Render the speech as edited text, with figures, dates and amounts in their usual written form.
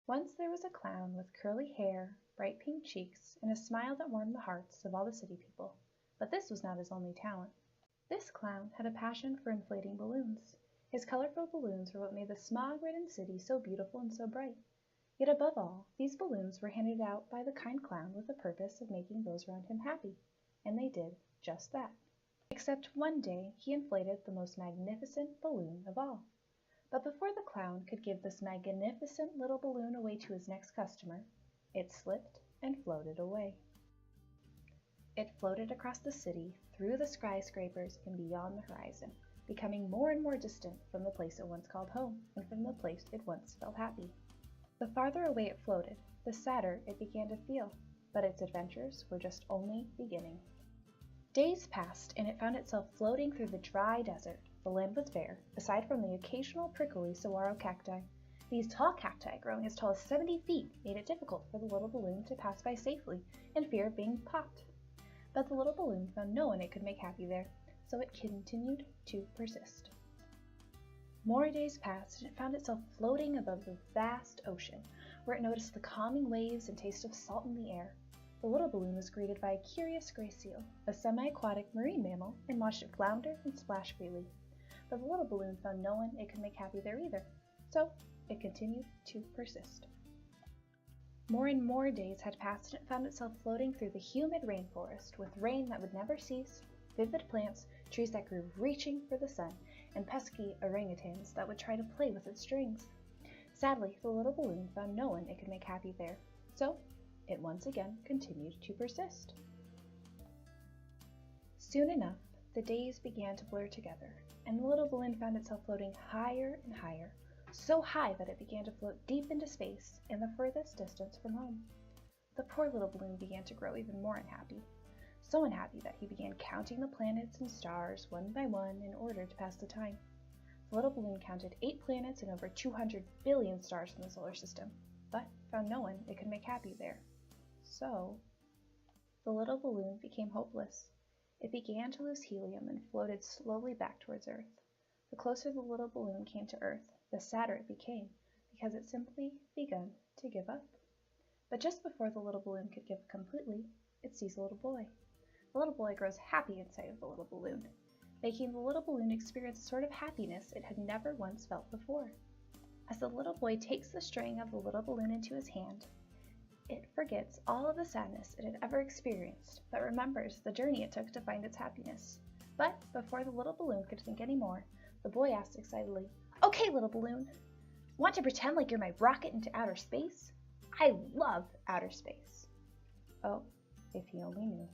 Once there was a clown with curly hair, bright pink cheeks, and a smile that warmed the hearts of all the city people. But this was not his only talent. This clown had a passion for inflating balloons. His colorful balloons were what made the smog-ridden city so beautiful and so bright. Yet above all, these balloons were handed out by the kind clown with the purpose of making those around him happy. And they did just that. Except one day he inflated the most magnificent balloon of all. But before the clown could give this magnificent little balloon away to his next customer, it slipped and floated away. It floated across the city, through the skyscrapers, and beyond the horizon, becoming more and more distant from the place it once called home, and from the place it once felt happy. The farther away it floated, the sadder it began to feel, but its adventures were just only beginning. Days passed, and it found itself floating through the dry desert. The land was bare, aside from the occasional prickly saguaro cacti. These tall cacti, growing as tall as 70 feet, made it difficult for the little balloon to pass by safely, in fear of being popped. But the little balloon found no one it could make happy there, so it continued to persist. More days passed, and it found itself floating above the vast ocean, where it noticed the calming waves and taste of salt in the air. The little balloon was greeted by a curious gray seal, a semi-aquatic marine mammal, and watched it flounder and splash freely. But the little balloon found no one it could make happy there either, so it continued to persist. More and more days had passed, and it found itself floating through the humid rainforest with rain that would never cease, vivid plants, trees that grew reaching for the sun, and pesky orangutans that would try to play with its strings. Sadly, the little balloon found no one it could make happy there, so it once again continued to persist. Soon enough, the days began to blur together, and the little balloon found itself floating higher and higher, so high that it began to float deep into space in the furthest distance from home. The poor little balloon began to grow even more unhappy, so unhappy that he began counting the planets and stars one by one in order to pass the time. The little balloon counted 8 planets and over 200 billion stars in the solar system, but found no one it could make happy there. So, the little balloon became hopeless. It began to lose helium and floated slowly back towards Earth. The closer the little balloon came to Earth, the sadder it became, because it simply begun to give up. But just before the little balloon could give up completely, it sees a little boy. The little boy grows happy in sight of the little balloon, making the little balloon experience a sort of happiness it had never once felt before. As the little boy takes the string of the little balloon into his hand, it forgets all of the sadness it had ever experienced, but remembers the journey it took to find its happiness. But before the little balloon could think any more, the boy asked excitedly, "Okay, little balloon, want to pretend like you're my rocket into outer space? I love outer space." Oh, if he only knew.